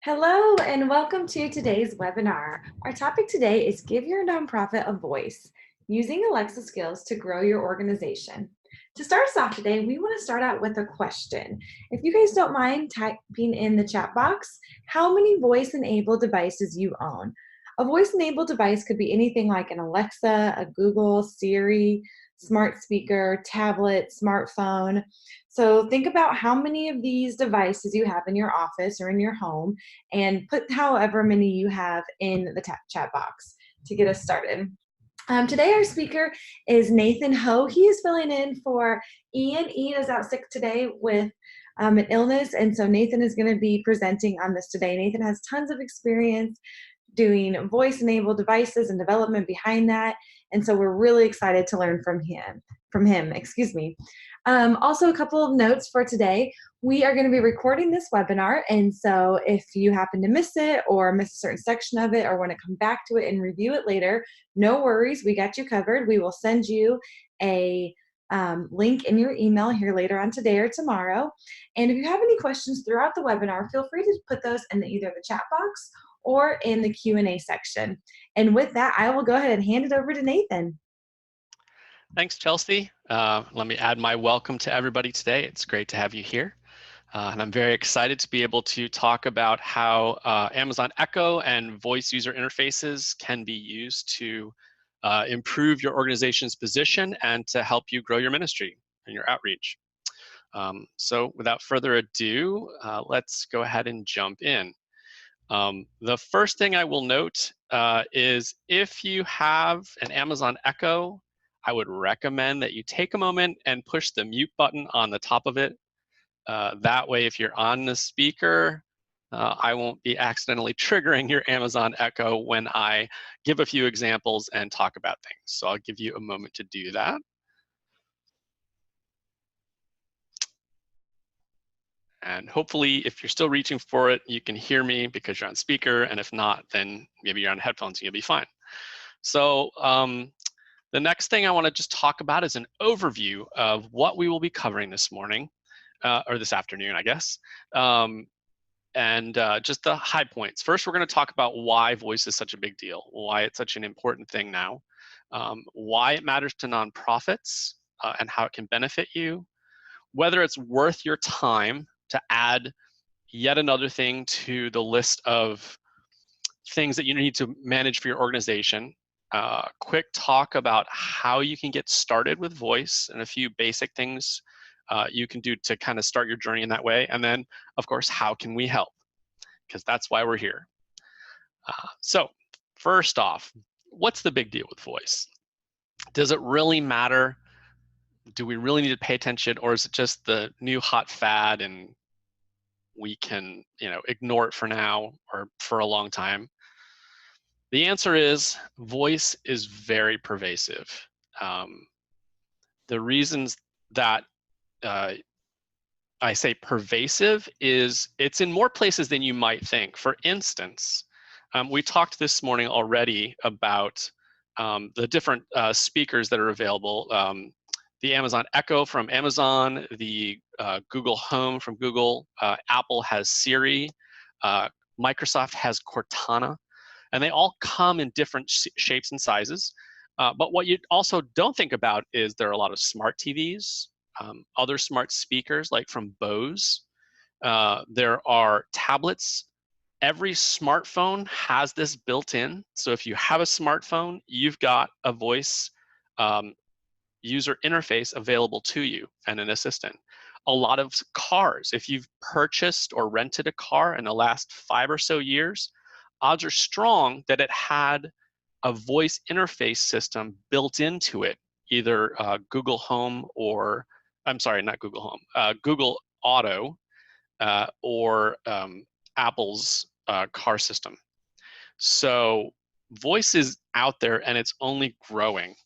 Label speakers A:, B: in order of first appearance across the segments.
A: Hello and welcome to today's webinar. Our topic today is Give Your Nonprofit a Voice, using Alexa skills to grow your organization. To start us off today, we want to start out with a question. If you guys don't mind typing in the chat box, how many voice-enabled devices you own? A voice-enabled device could be anything like an Alexa, a Google, Siri, smart speaker, tablet, smartphone. So think about how many of these devices you have in your office or in your home and put however many you have in the chat box to get us started. Today our speaker is Nathan Ho. He is filling in for Ian. Ian is out sick today with an illness, and so Nathan is going to be presenting on this today. Nathan has tons of experience doing voice-enabled devices and development behind that, and so we're really excited to learn from him. Excuse me. Also, a couple of notes for today. We are going to be recording this webinar, and so if you happen to miss it or miss a certain section of it or want to come back to it and review it later, no worries, we got you covered. We will send you a link in your email here later on today or tomorrow. And if you have any questions throughout the webinar, feel free to put those in either the chat box or in the Q&A section. And with that, I will go ahead and hand it over to Nathan.
B: Thanks, Chelsea. Let me add my welcome to everybody today. It's great to have you here. And I'm very excited to be able to talk about how Amazon Echo and voice user interfaces can be used to improve your organization's position and to help you grow your ministry and your outreach. So without further ado, let's go ahead and jump in. The first thing I will note is if you have an Amazon Echo, I would recommend that you take a moment and push the mute button on the top of it. That way, if you're on the speaker, I won't be accidentally triggering your Amazon Echo when I give a few examples and talk about things. So I'll give you a moment to do that. And hopefully, if you're still reaching for it, you can hear me because you're on speaker. And if not, then maybe you're on headphones and you'll be fine. So the next thing I want to just talk about is an overview of what we will be covering this morning, or this afternoon, I guess, and just the high points. First, we're going to talk about why voice is such a big deal, why it's such an important thing now, why it matters to nonprofits and how it can benefit you, whether it's worth your time to add yet another thing to the list of things that you need to manage for your organization. Quick talk about how you can get started with voice and a few basic things you can do to kind of start your journey in that way. And then, of course, how can we help? Because that's why we're here. So first off, what's the big deal with voice? Does it really matter? Do we really need to pay attention, or is it just the new hot fad and we can, ignore it for now or for a long time? The answer is voice is very pervasive. The reasons that I say pervasive is it's in more places than you might think. For instance, we talked this morning already about the different speakers that are available. The Amazon Echo from Amazon, the Google Home from Google, Apple has Siri, Microsoft has Cortana, and they all come in different shapes and sizes. But what you also don't think about is there are a lot of smart TVs, other smart speakers like from Bose. There are tablets. Every smartphone has this built in. So if you have a smartphone, you've got a voice user interface available to you and an assistant. A lot of cars, if you've purchased or rented a car in the last 5 or so years, odds are strong that it had a voice interface system built into it, either Google Home or, I'm sorry, not Google Home, Google Auto or Apple's car system. So voice is out there and it's only growing.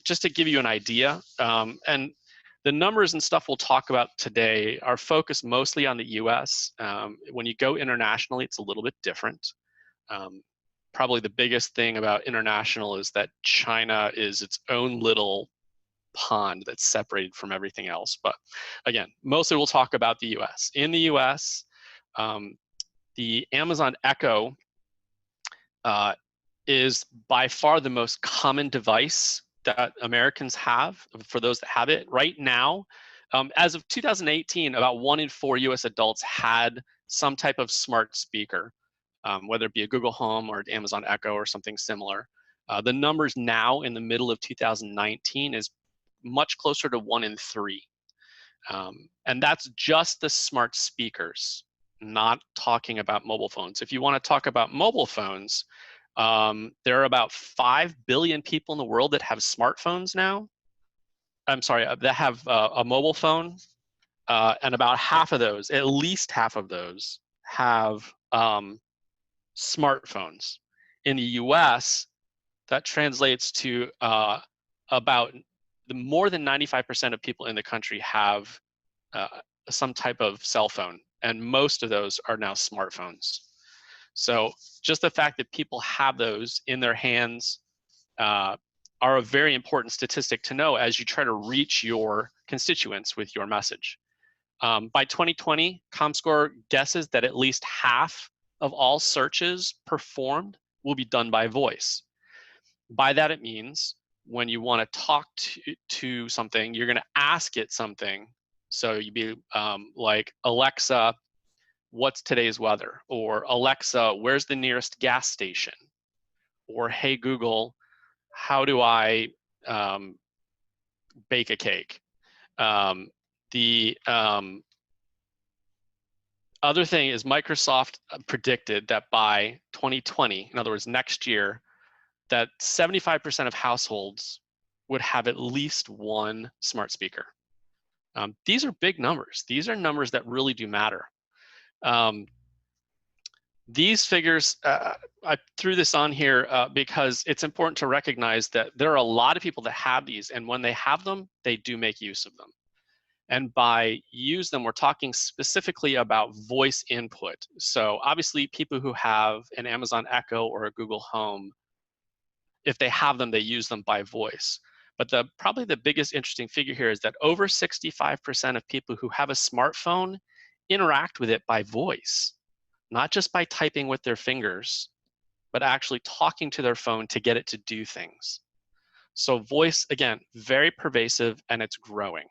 B: Just to give you an idea, and the numbers and stuff we'll talk about today are focused mostly on the US. When you go internationally, it's a little bit different. Probably the biggest thing about international is that China is its own little pond that's separated from everything else. But again, mostly we'll talk about the US. In the US, The Amazon Echo is by far the most common device that Americans have, for those that have it. Right now, as of 2018, about 1 in 4 US adults had some type of smart speaker, whether it be a Google Home or an Amazon Echo or something similar. The numbers now in the middle of 2019 is much closer to 1 in 3. And that's just the smart speakers, not talking about mobile phones. If you want to talk about mobile phones, there are about 5 billion people in the world that have smartphones now. I'm sorry, that have a mobile phone, and about half of those, at least half of those, have smartphones. In the US, that translates to about more than 95% of people in the country have some type of cell phone, and most of those are now smartphones. So just the fact that people have those in their hands are a very important statistic to know as you try to reach your constituents with your message. By 2020, ComScore guesses that at least half of all searches performed will be done by voice. By that, it means when you want to talk to something, you're going to ask it something. So you'd be like, Alexa, what's today's weather? Or Alexa, where's the nearest gas station? Or hey, Google, how do I bake a cake? The other thing is Microsoft predicted that by 2020, in other words, next year, that 75% of households would have at least one smart speaker. These are big numbers. These are numbers that really do matter. These figures, I threw this on here because it's important to recognize that there are a lot of people that have these, and when they have them, they do make use of them. And by use them, we're talking specifically about voice input. So obviously people who have an Amazon Echo or a Google Home, if they have them, they use them by voice. But probably the biggest interesting figure here is that over 65% of people who have a smartphone interact with it by voice, not just by typing with their fingers, but actually talking to their phone to get it to do things. So voice, again, very pervasive, and it's growing.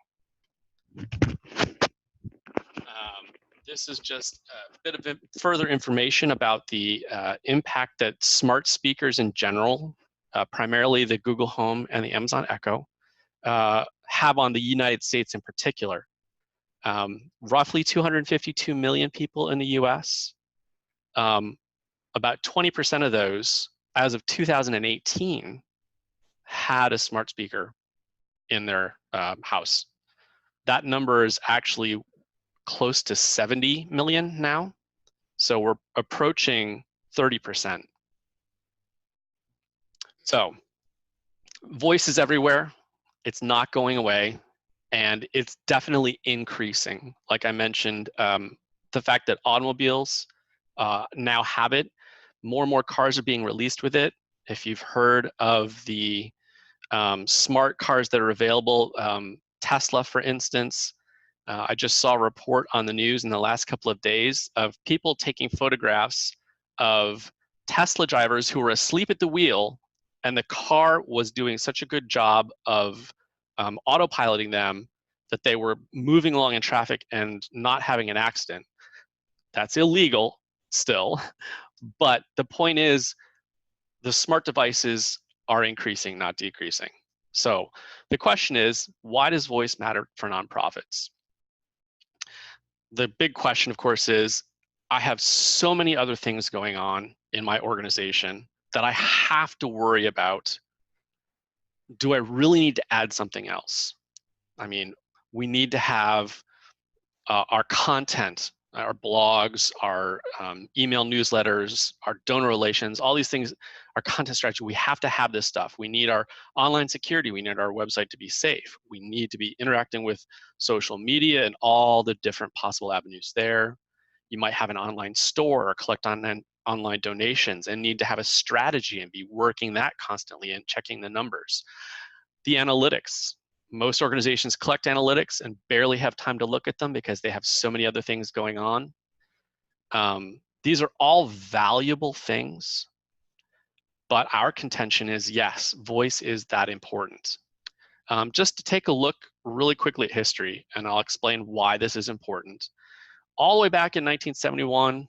B: This is just a bit of further information about the impact that smart speakers in general, primarily the Google Home and the Amazon Echo, have on the United States in particular. Roughly 252 million people in the US. About 20% of those, as of 2018, had a smart speaker in their house. That number is actually close to 70 million now. So we're approaching 30%. So voice is everywhere. It's not going away, and it's definitely increasing. Like I mentioned, the fact that automobiles now have it. More and more cars are being released with it. If you've heard of the smart cars that are available, Tesla, for instance, I just saw a report on the news in the last couple of days of people taking photographs of Tesla drivers who were asleep at the wheel, and the car was doing such a good job of autopiloting them that they were moving along in traffic and not having an accident. That's illegal still, but the point is the smart devices are increasing, not decreasing. So the question is, why does voice matter for nonprofits? The big question, of course, is I have so many other things going on in my organization that I have to worry about. Do I really need to add something else? I mean, we need to have our content, our blogs, our email newsletters, our donor relations, all these things, our content strategy. We have to have this stuff. We need our online security. We need our website to be safe. We need to be interacting with social media and all the different possible avenues there. You might have an online store or collect online donations and need to have a strategy and be working that constantly and checking the numbers. The analytics. Most organizations collect analytics and barely have time to look at them because they have so many other things going on. These are all valuable things, but our contention is, yes, voice is that important. Just to take a look really quickly at history, and I'll explain why this is important. All the way back in 1971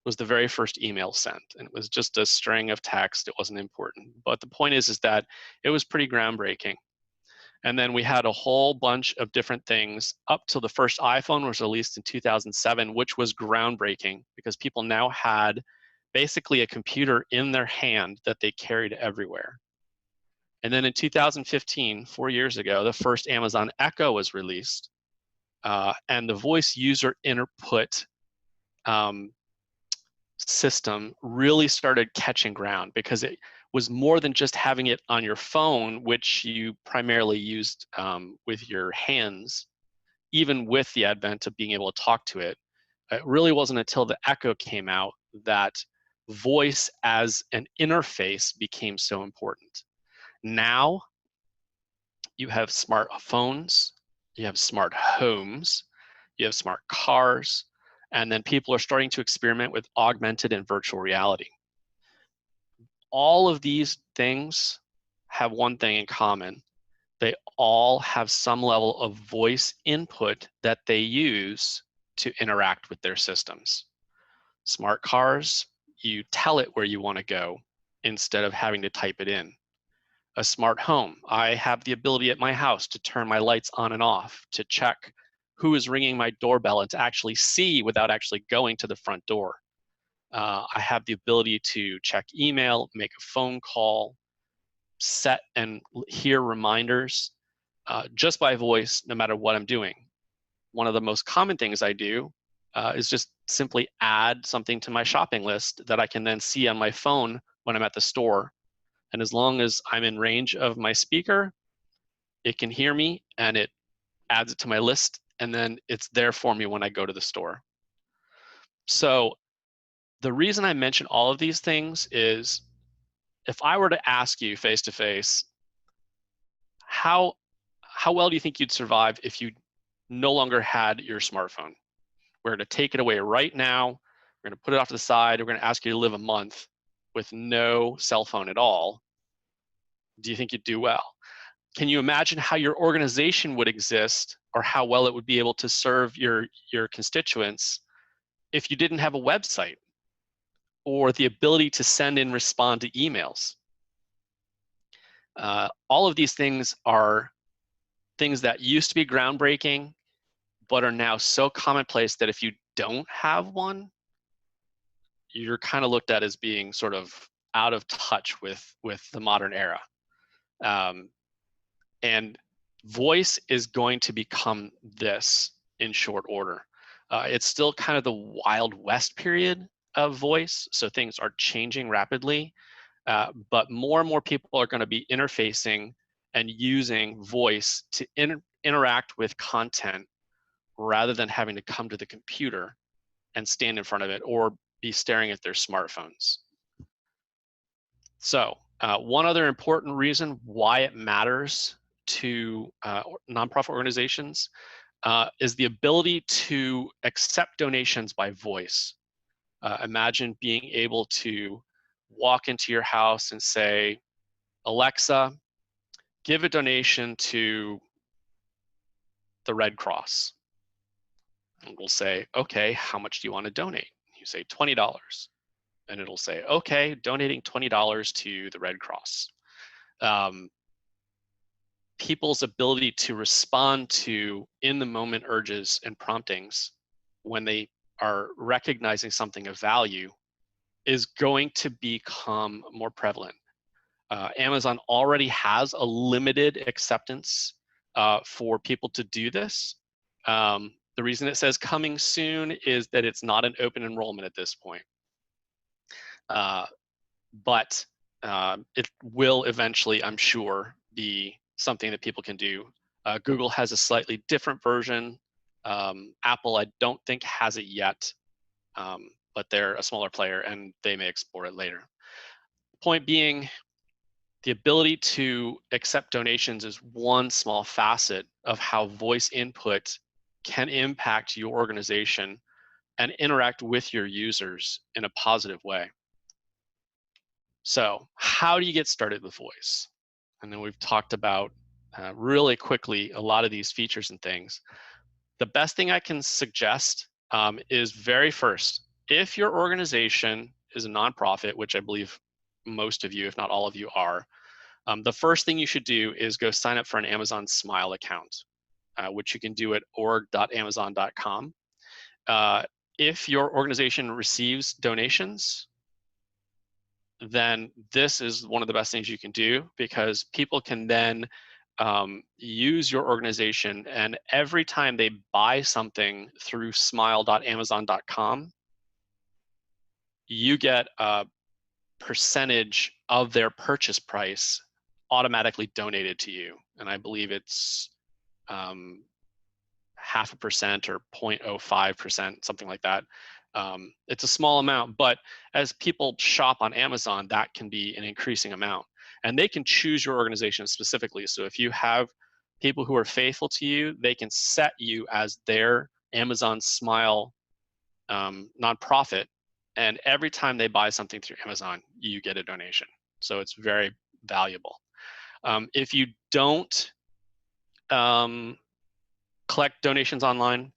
B: was the very first email sent, and it was just a string of text. It wasn't important. But the point is that it was pretty groundbreaking. And then we had a whole bunch of different things up till the first iPhone was released in 2007, which was groundbreaking because people now had basically a computer in their hand that they carried everywhere. And then in 2015, 4 years ago, the first Amazon Echo was released, and the voice user input system really started catching ground because it was more than just having it on your phone, which you primarily used with your hands. Even with the advent of being able to talk to it, it really wasn't until the Echo came out that voice as an interface became so important. Now you have smartphones, you have smart homes, you have smart cars, and then people are starting to experiment with augmented and virtual reality. All of these things have one thing in common. They all have some level of voice input that they use to interact with their systems. Smart cars, you tell it where you want to go instead of having to type it in. A smart home, I have the ability at my house to turn my lights on and off, to check who is ringing my doorbell and to actually see without actually going to the front door. I have the ability to check email, make a phone call, set and hear reminders just by voice, no matter what I'm doing. One of the most common things I do is just simply add something to my shopping list that I can then see on my phone when I'm at the store. And as long as I'm in range of my speaker, it can hear me and it adds it to my list, and then it's there for me when I go to the store. So the reason I mention all of these things is if I were to ask you face to face, how well do you think you'd survive if you no longer had your smartphone? We're going to take it away right now. We're going to put it off to the side. We're going to ask you to live a month with no cell phone at all. Do you think you'd do well? Can you imagine how your organization would exist or how well it would be able to serve your constituents if you didn't have a website or the ability to send and respond to emails? All of these things are things that used to be groundbreaking, but are now so commonplace that if you don't have one, you're kind of looked at as being sort of out of touch with the modern era. And voice is going to become this in short order. It's still kind of the Wild West period of voice, so things are changing rapidly, but more and more people are going to be interfacing and using voice to interact with content rather than having to come to the computer and stand in front of it or be staring at their smartphones. So one other important reason why it matters to nonprofit organizations is the ability to accept donations by voice. Imagine being able to walk into your house and say, Alexa, give a donation to the Red Cross. And we'll say, okay, how much do you want to donate? You say $20. And it'll say, okay, donating $20 to the Red Cross. People's ability to respond to in the moment urges and promptings when they are recognizing something of value is going to become more prevalent. Amazon already has a limited acceptance for people to do this. The reason it says coming soon is that it's not an open enrollment at this point. But it will eventually, I'm sure, be something that people can do. Google has a slightly different version. Apple, I don't think, has it yet, but they're a smaller player and they may explore it later. Point being, the ability to accept donations is one small facet of how voice input can impact your organization and interact with your users in a positive way. So how do you get started with voice? And then we've talked about really quickly a lot of these features and things. The best thing I can suggest is very first, if your organization is a nonprofit, which I believe most of you, if not all of you, are, the first thing you should do is go sign up for an Amazon Smile account, which you can do at org.amazon.com. If your organization receives donations, then this is one of the best things you can do, because people can then use your organization, and every time they buy something through smile.amazon.com, you get a percentage of their purchase price automatically donated to you. And I believe it's 0.5% or 0.05%, something like that. It's a small amount, but as people shop on Amazon, that can be an increasing amount. And they can choose your organization specifically. So if you have people who are faithful to you, they can set you as their Amazon Smile nonprofit. And every time they buy something through Amazon, you get a donation. So it's very valuable. If you don't collect donations online,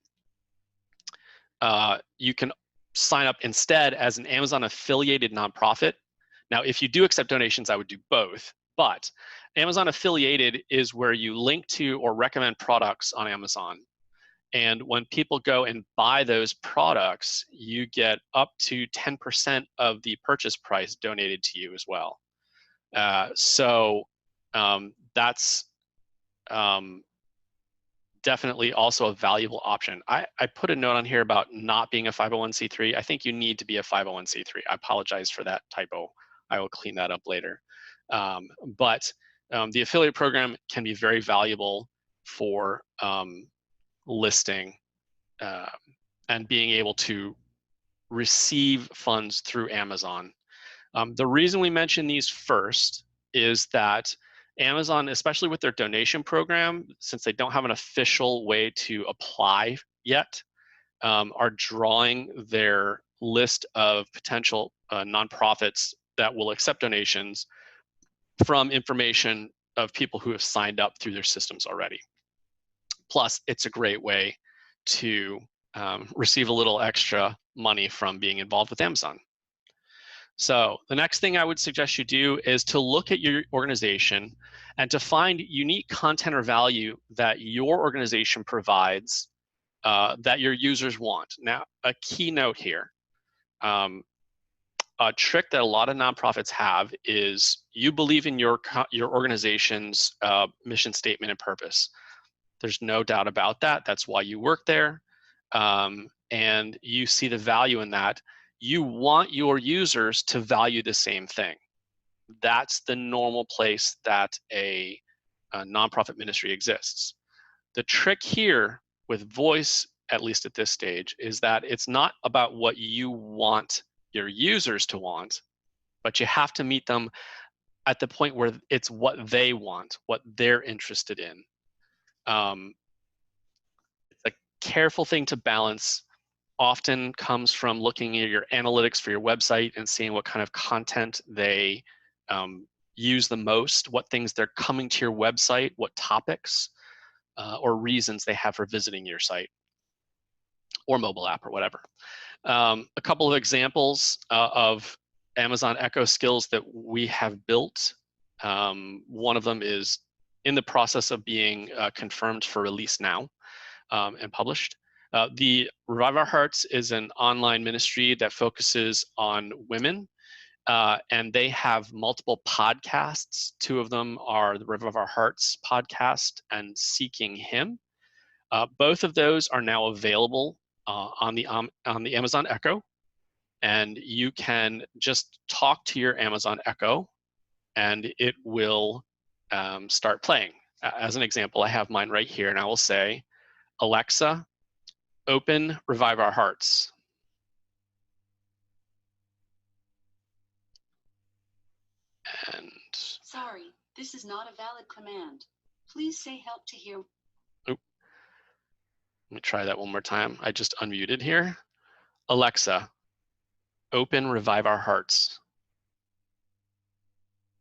B: you can sign up instead as an Amazon affiliated nonprofit. Now, if you do accept donations, I would do both, but Amazon affiliated is where you link to or recommend products on Amazon. And when people go and buy those products, you get up to 10% of the purchase price donated to you as well. So that's definitely also a valuable option. I put a note on here about not being a 501c3. I think you need to be a 501c3. I apologize for that typo. I will clean that up later. But the affiliate program can be very valuable for listing and being able to receive funds through Amazon. The reason we mention these first is that Amazon, especially with their donation program, since they don't have an official way to apply yet, are drawing their list of potential nonprofits that will accept donations from information of people who have signed up through their systems already. Plus, it's a great way to receive a little extra money from being involved with Amazon. So the next thing I would suggest you do is to look at your organization and to find unique content or value that your organization provides that your users want. Now, a key note here, a trick that a lot of nonprofits have is you believe in your organization's mission statement and purpose. There's no doubt about that. That's why you work there. And you see the value in that. You want your users to value the same thing. That's the normal place that a nonprofit ministry exists. The trick here with voice, at least at this stage, is that it's not about what you want your users to want, but you have to meet them at the point where it's what they want, what they're interested in. It's a careful thing to balance. Often comes from looking at your analytics for your website and seeing what kind of content they use the most, what things they're coming to your website, what topics or reasons they have for visiting your site or mobile app or whatever. A couple of examples of Amazon Echo skills that we have built. One of them is in the process of being confirmed for release now and published. The Revive Our Hearts is an online ministry that focuses on women, and they have multiple podcasts. Two of them are the Revive Our Hearts podcast and Seeking Him. Both of those are now available on the Amazon Echo, and you can just talk to your Amazon Echo, and it will start playing. As an example, I have mine right here, and I will say, Alexa, open Revive Our Hearts. And
C: sorry, this is not a valid command. Please say help to hear.
B: Let me try that one more time. I just unmuted here. Alexa, open Revive Our Hearts.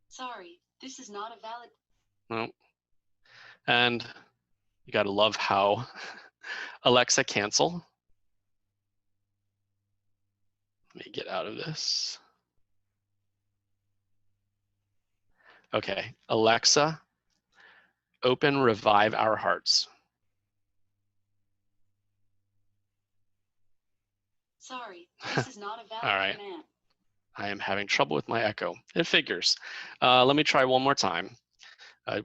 C: Sorry, this is not a valid.
B: No. And you gotta love how Alexa, cancel. Let me get out of this. Okay, Alexa, open Revive Our Hearts.
C: Sorry, this is not a valid
B: All right.
C: command.
B: I am having trouble with my echo. It figures. Let me try one more time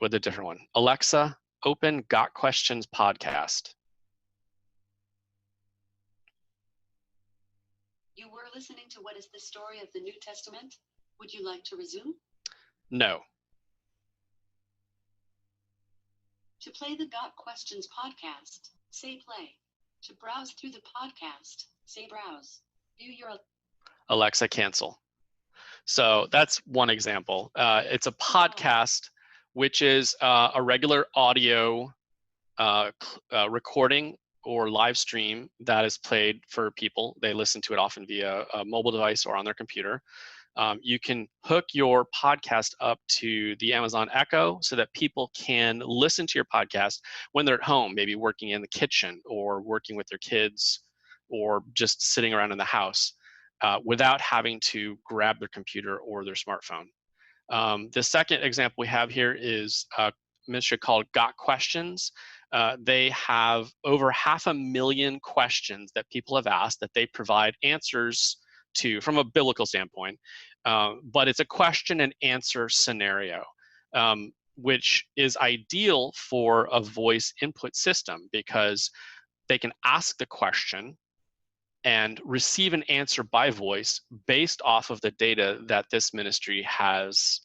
B: with a different one. Alexa, open Got Questions podcast.
C: You were listening to What is the Story of the New Testament? Would you like to resume?
B: No.
C: To play the Got Questions podcast, say play. To browse through the podcast, say browse. View your.
B: Alexa, cancel. So that's one example. It's a podcast, which is a regular audio recording or live stream that is played for people. They listen to it often via a mobile device or on their computer. You can hook your podcast up to the Amazon Echo so that people can listen to your podcast when they're at home, maybe working in the kitchen or working with their kids or just sitting around in the house without having to grab their computer or their smartphone. The second example we have here is a ministry called Got Questions. They have over 500,000 questions that people have asked that they provide answers to from a biblical standpoint. But it's a question and answer scenario, which is ideal for a voice input system because they can ask the question and receive an answer by voice based off of the data that this ministry has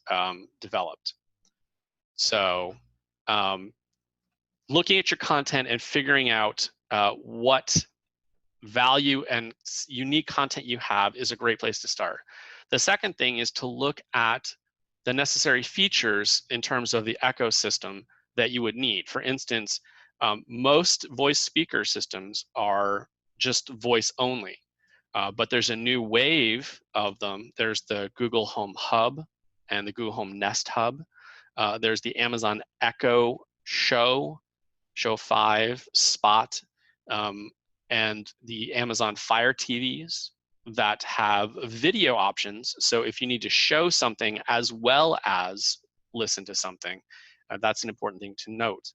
B: developed. So looking at your content and figuring out what value and unique content you have is a great place to start. The second thing is to look at the necessary features in terms of the ecosystem that you would need. For instance, most voice speaker systems are just voice only, but there's a new wave of them. There's the Google Home Hub and the Google Home Nest Hub. There's the Amazon Echo Show 5, Spot, and the Amazon Fire TVs that have video options. So if you need to show something as well as listen to something, that's an important thing to note.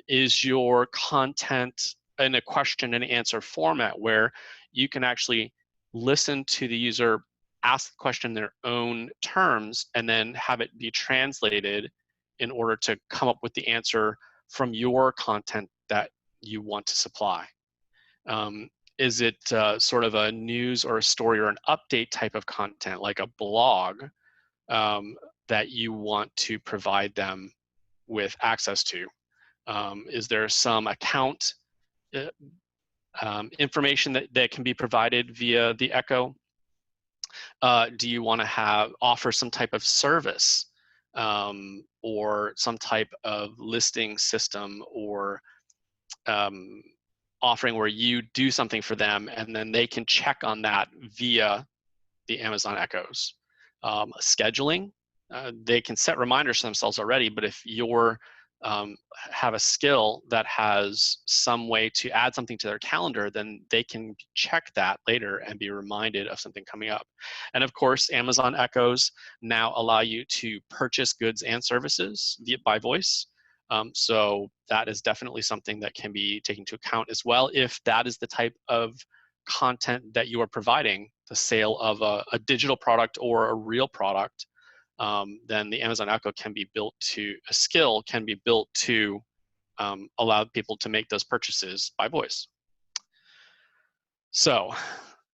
B: Is your content in a question and answer format where you can actually listen to the user ask the question in their own terms and then have it be translated in order to come up with the answer from your content that you want to supply? Is it sort of a news or a story or an update type of content, like a blog, that you want to provide them with access to? Is there some account information that can be provided via the Echo? Do you want to offer some type of service or some type of listing system or offering where you do something for them and then they can check on that via the Amazon Echoes? Scheduling, they can set reminders to themselves already, but if you're have a skill that has some way to add something to their calendar, then they can check that later and be reminded of something coming up. And of course, Amazon Echoes now allow you to purchase goods and services by voice. So that is definitely something that can be taken into account as well if that is the type of content that you are providing, the sale of a digital product or a real product. Then the Amazon Echo can be built to, a skill can be built to allow people to make those purchases by voice. So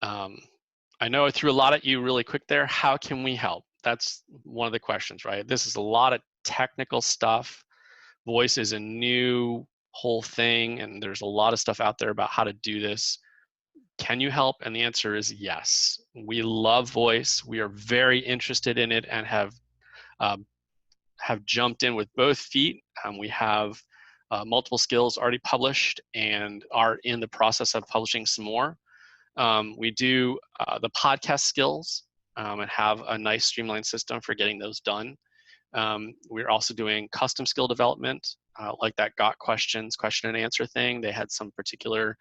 B: I know I threw a lot at you really quick there. How can we help? That's one of the questions, right? This is a lot of technical stuff. Voice is a new whole thing, and there's a lot of stuff out there about how to do this. Can you help? And the answer is yes. We love voice. We are very interested in it and have jumped in with both feet. We have multiple skills already published and are in the process of publishing some more. We do the podcast skills and have a nice streamlined system for getting those done. We're also doing custom skill development, like that got questions, question and answer thing. They had some particular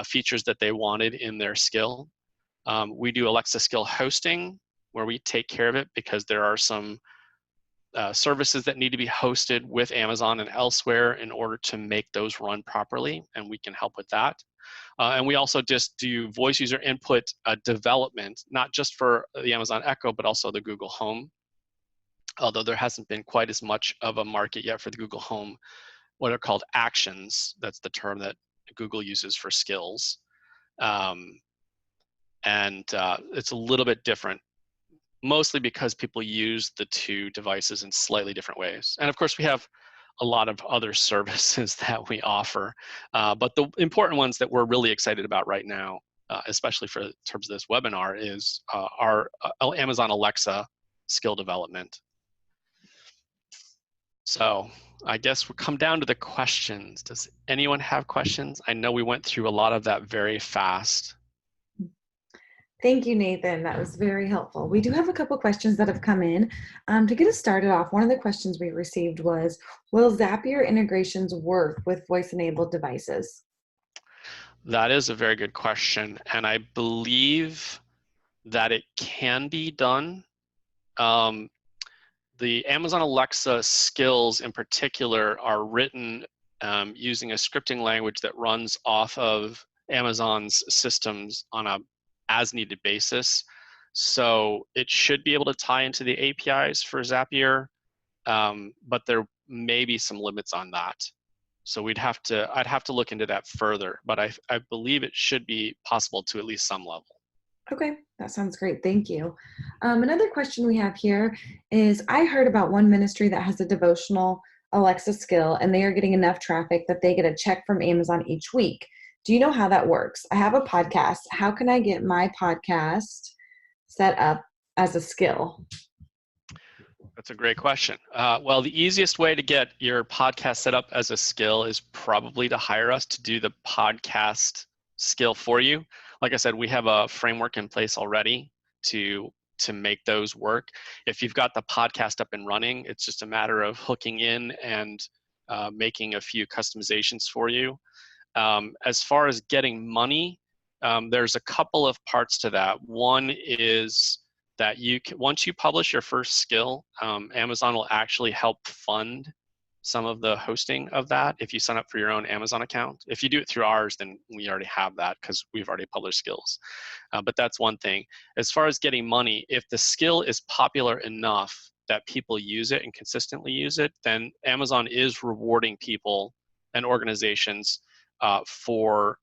B: features that they wanted in their skill. We do Alexa skill hosting, where we take care of it because there are some services that need to be hosted with Amazon and elsewhere in order to make those run properly, and we can help with that. And we also just do voice user input development, not just for the Amazon Echo, but also the Google Home. Although there hasn't been quite as much of a market yet for the Google Home, what are called actions. That's the term that Google uses for skills. It's a little bit different, mostly because people use the two devices in slightly different ways. And of course, we have a lot of other services that we offer. But the important ones that we're really excited about right now, especially for terms of this webinar, is our Amazon Alexa skill development. So I guess we'll come down to the questions. Does anyone have questions? I know we went through a lot of that very fast.
A: Thank you, Nathan. That was very helpful. We do have a couple questions that have come in. To get us started off, one of the questions we received was, will Zapier integrations work with voice-enabled devices?
B: That is a very good question. And I believe that it can be done. The Amazon Alexa skills in particular are written using a scripting language that runs off of Amazon's systems on a as-needed basis. So it should be able to tie into the APIs for Zapier, but there may be some limits on that. So I'd have to look into that further, but I believe it should be possible to at least some level.
A: Okay, that sounds great. Thank you. Another question we have here is, I heard about one ministry that has a devotional Alexa skill, and they are getting enough traffic that they get a check from Amazon each week. Do you know how that works? I have a podcast. How can I get my podcast set up as a skill?
B: That's a great question. Well, the easiest way to get your podcast set up as a skill is probably to hire us to do the podcast skill for you. Like I said, we have a framework in place already to make those work. If you've got the podcast up and running, it's just a matter of hooking in and making a few customizations for you. As far as getting money, there's a couple of parts to that. One is that once you publish your first skill, Amazon will actually help fund some of the hosting of that if you sign up for your own Amazon account. If you do it through ours, then we already have that because we've already published skills. But that's one thing. As far as getting money, if the skill is popular enough that people use it and consistently use it, then Amazon is rewarding people and organizations for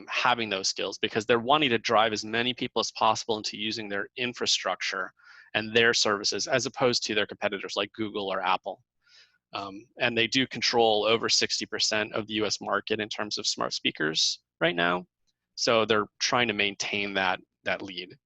B: having those skills, because they're wanting to drive as many people as possible into using their infrastructure and their services as opposed to their competitors like Google or Apple. And they do control over 60% of the US market in terms of smart speakers right now. So they're trying to maintain that lead.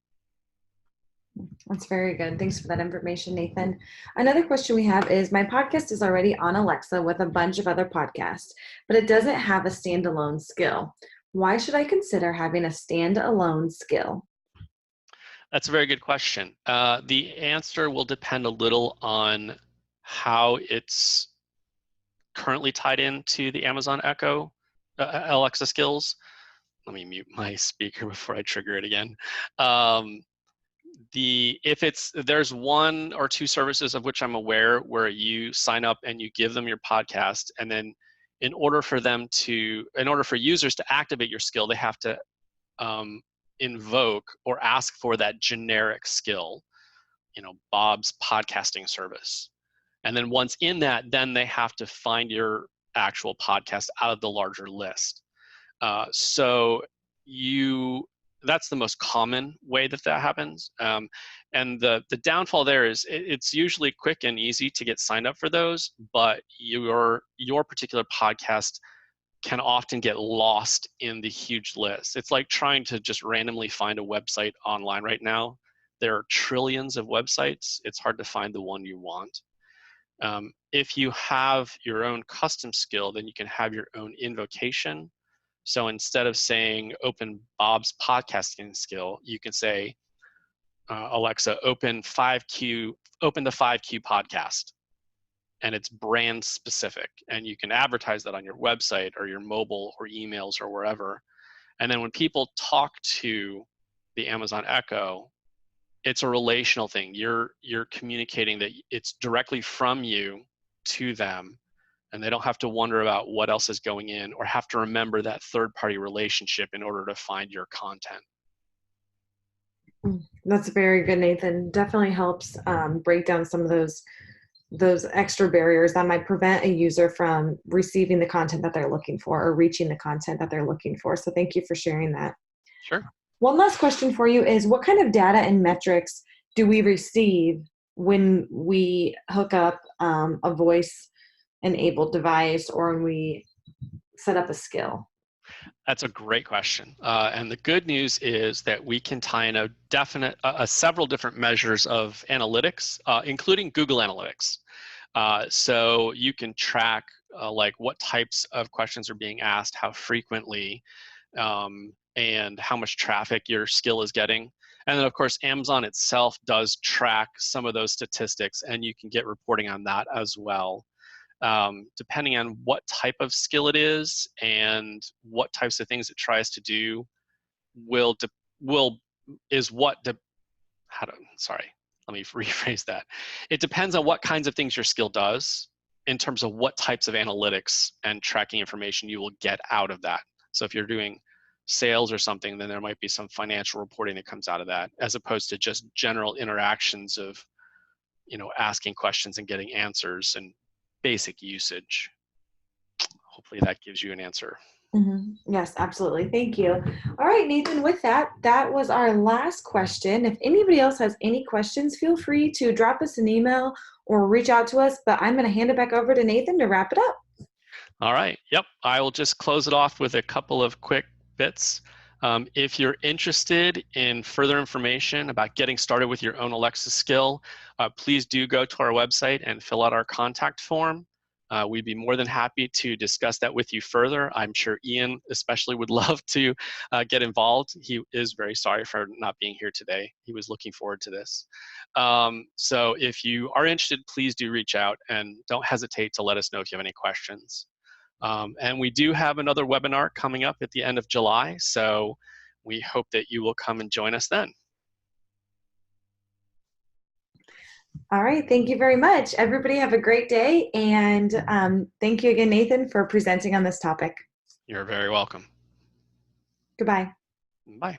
A: That's very good. Thanks for that information, Nathan. Another question we have is, my podcast is already on Alexa with a bunch of other podcasts, but it doesn't have a standalone skill. Why should I consider having a standalone skill?
B: That's a very good question. The answer will depend a little on how it's currently tied into the Amazon Echo Alexa skills. Let me mute my speaker before I trigger it again. There's one or two services of which I'm aware where you sign up and you give them your podcast, and then in order for users to activate your skill, they have to invoke or ask for that generic skill, Bob's podcasting service. And then once in that, then they have to find your actual podcast out of the larger list. So that's the most common way that happens. And the downfall there is it's usually quick and easy to get signed up for those, but your particular podcast can often get lost in the huge list. It's like trying to just randomly find a website online right now. There are trillions of websites. It's hard to find the one you want. If you have your own custom skill, then you can have your own invocation So instead of saying open Bob's podcasting skill, you can say, Alexa, open the 5Q podcast. And it's brand specific. And you can advertise that on your website or your mobile or emails or wherever. And then when people talk to the Amazon Echo, it's a relational thing. You're communicating that it's directly from you to them, and they don't have to wonder about what else is going in or have to remember that third-party relationship in order to find your content.
A: That's very good, Nathan. Definitely helps break down some of those extra barriers that might prevent a user from receiving the content that they're looking for or reaching the content that they're looking for. So thank you for sharing that.
B: Sure.
A: One last question for you is, what kind of data and metrics do we receive when we hook up a voice-enabled device or when we set up a skill?
B: That's a great question. And the good news is that we can tie in several different measures of analytics, including Google Analytics. So you can track like what types of questions are being asked, how frequently, and how much traffic your skill is getting. And then of course, Amazon itself does track some of those statistics, and you can get reporting on that as well. Depending on what type of skill it is and what types of things it tries to do let me rephrase that. It depends on what kinds of things your skill does in terms of what types of analytics and tracking information you will get out of that. So if you're doing sales or something, then there might be some financial reporting that comes out of that, as opposed to just general interactions of, asking questions and getting answers and basic usage. Hopefully that gives you an answer.
A: Mm-hmm. Yes, absolutely. Thank you. All right, Nathan, with that was our last question. If anybody else has any questions, feel free to drop us an email or reach out to us, but I'm going to hand it back over to Nathan to wrap it up.
B: All right. Yep. I will just close it off with a couple of quick bits. If you're interested in further information about getting started with your own Alexa skill, please do go to our website and fill out our contact form. We'd be more than happy to discuss that with you further. I'm sure Ian especially would love to get involved. He is very sorry for not being here today. He was looking forward to this. So if you are interested, please do reach out and don't hesitate to let us know if you have any questions. And we do have another webinar coming up at the end of July, so we hope that you will come and join us then.
A: All right, thank you very much. Everybody have a great day, and thank you again, Nathan, for presenting on this topic.
B: You're very welcome.
A: Goodbye.
B: Bye.